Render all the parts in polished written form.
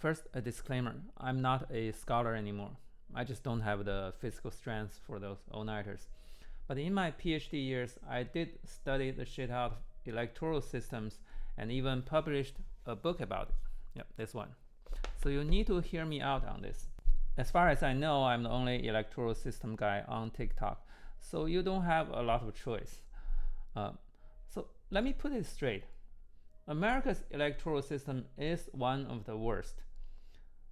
First, a disclaimer. I'm not a scholar anymore. I just don't have the physical strength for those all-nighters. But in my PhD years, I did study the shit out of electoral systems and even published a book about it. Yep, this one. So you need to hear me out on this. As far as I know, I'm the only electoral system guy on TikTok, so you don't have a lot of choice. So let me put it straight. America's electoral system is one of the worst,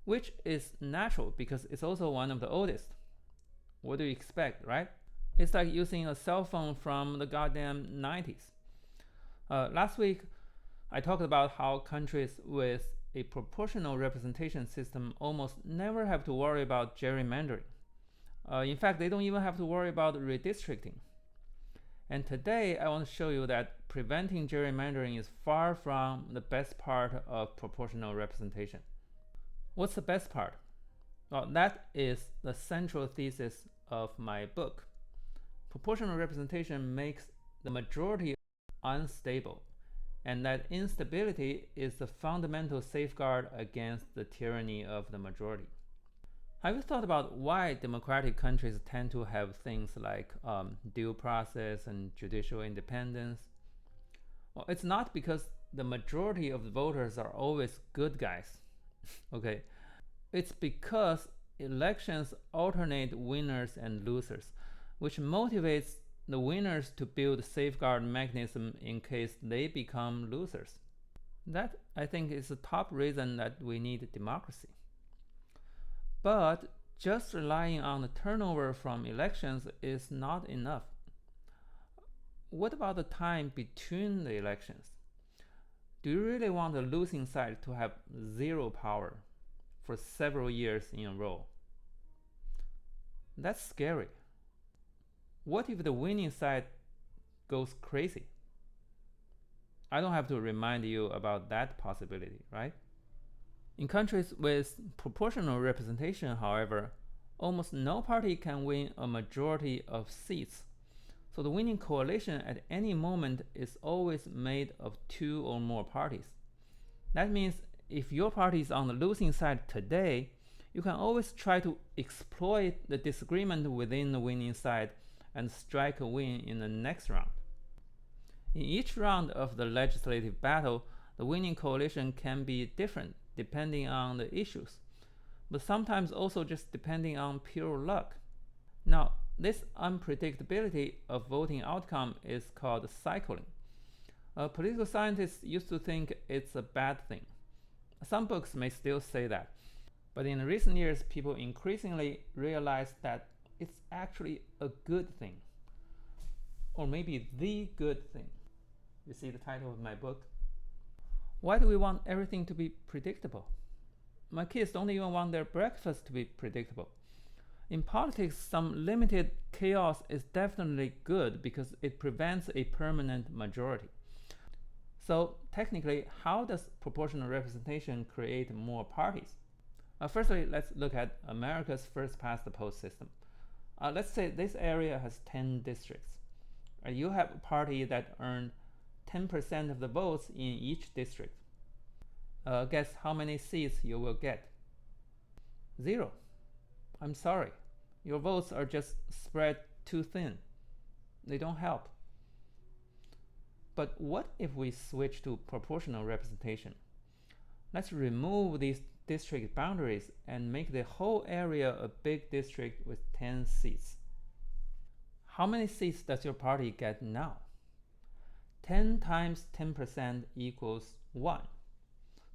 which is natural because it's also one of the oldest. What do you expect, right? It's like using a cell phone from the goddamn 90s. Last week, I talked about how countries with a proportional representation system almost never have to worry about gerrymandering. In fact, they don't even have to worry about redistricting. And today, I want to show you that preventing gerrymandering is far from the best part of proportional representation. What's the best part? Well, that is the central thesis of my book. Proportional representation makes the majority unstable, and that instability is the fundamental safeguard against the tyranny of the majority. Have you thought about why democratic countries tend to have things like due process and judicial independence? Well, it's not because the majority of the voters are always good guys. Okay, it's because elections alternate winners and losers, which motivates the winners to build safeguard mechanism in case they become losers. That, I think, is the top reason that we need democracy. But just relying on the turnover from elections is not enough. What about the time between the elections? Do you really want the losing side to have zero power for several years in a row? That's scary. What if the winning side goes crazy? I don't have to remind you about that possibility, right? In countries with proportional representation, however, almost no party can win a majority of seats. So the winning coalition at any moment is always made of two or more parties. That means if your party is on the losing side today, you can always try to exploit the disagreement within the winning side and strike a win in the next round. In each round of the legislative battle, the winning coalition can be different depending on the issues, but sometimes also just depending on pure luck. Now, this unpredictability of voting outcome is called cycling. Political scientists used to think it's a bad thing. Some books may still say that, but in recent years, people increasingly realize that it's actually a good thing, or maybe the good thing. You see the title of my book? Why do we want everything to be predictable? My kids don't even want their breakfast to be predictable. In politics, some limited chaos is definitely good because it prevents a permanent majority. So technically, how does proportional representation create more parties? Firstly, let's look at America's first-past-the-post system. Let's say this area has 10 districts. You have a party that earned 10% of the votes in each district. Guess how many seats you will get? 0. I'm sorry. Your votes are just spread too thin. They don't help. But what if we switch to proportional representation? Let's remove these district boundaries and make the whole area a big district with 10 seats. How many seats does your party get now? 10 times 10% equals 1.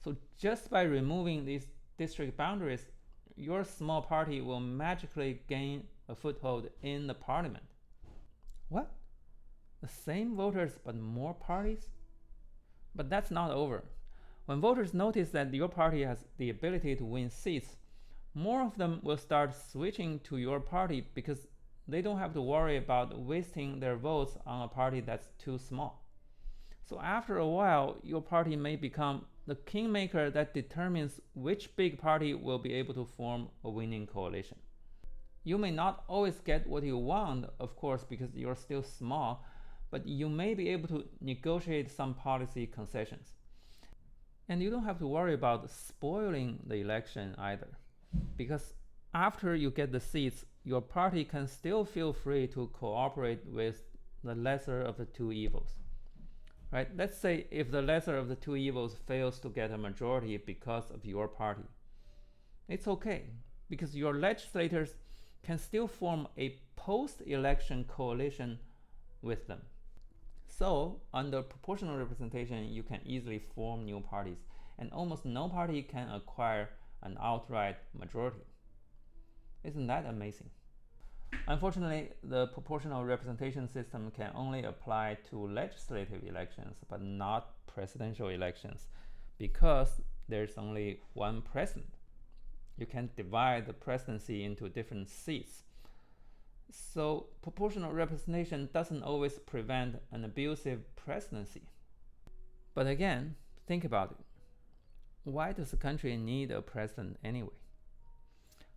So just by removing these district boundaries, your small party will magically gain a foothold in the parliament. What? The same voters but more parties? But that's not over. When voters notice that your party has the ability to win seats, more of them will start switching to your party because they don't have to worry about wasting their votes on a party that's too small. So after a while, your party may become the kingmaker that determines which big party will be able to form a winning coalition. You may not always get what you want, of course, because you're still small, but you may be able to negotiate some policy concessions. And you don't have to worry about spoiling the election either, because after you get the seats, your party can still feel free to cooperate with the lesser of the two evils. Right? Let's say if the lesser of the two evils fails to get a majority because of your party. It's okay, because your legislators can still form a post-election coalition with them. So, under proportional representation, you can easily form new parties, and almost no party can acquire an outright majority. Isn't that amazing? Unfortunately, the proportional representation system can only apply to legislative elections, but not presidential elections, because there's only one president. You can divide the presidency into different seats. So proportional representation doesn't always prevent an abusive presidency. But again, think about it. Why does a country need a president anyway?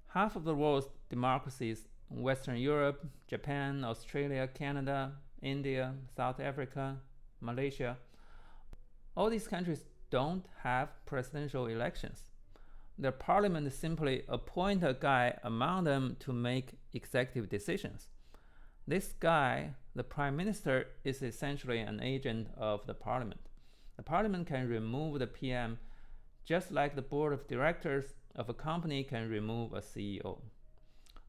Half of the world's democracies, Western Europe, Japan, Australia, Canada, India, South Africa, Malaysia, all these countries don't have presidential elections. Their parliament simply appoint a guy among them to make executive decisions. This guy, the prime minister, is essentially an agent of the parliament. The parliament can remove the PM just like the board of directors of a company can remove a CEO.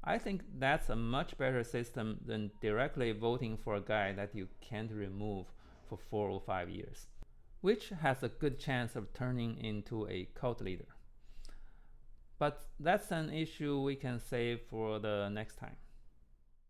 I think that's a much better system than directly voting for a guy that you can't remove for 4 or 5 years, which has a good chance of turning into a cult leader. But that's an issue we can save for the next time.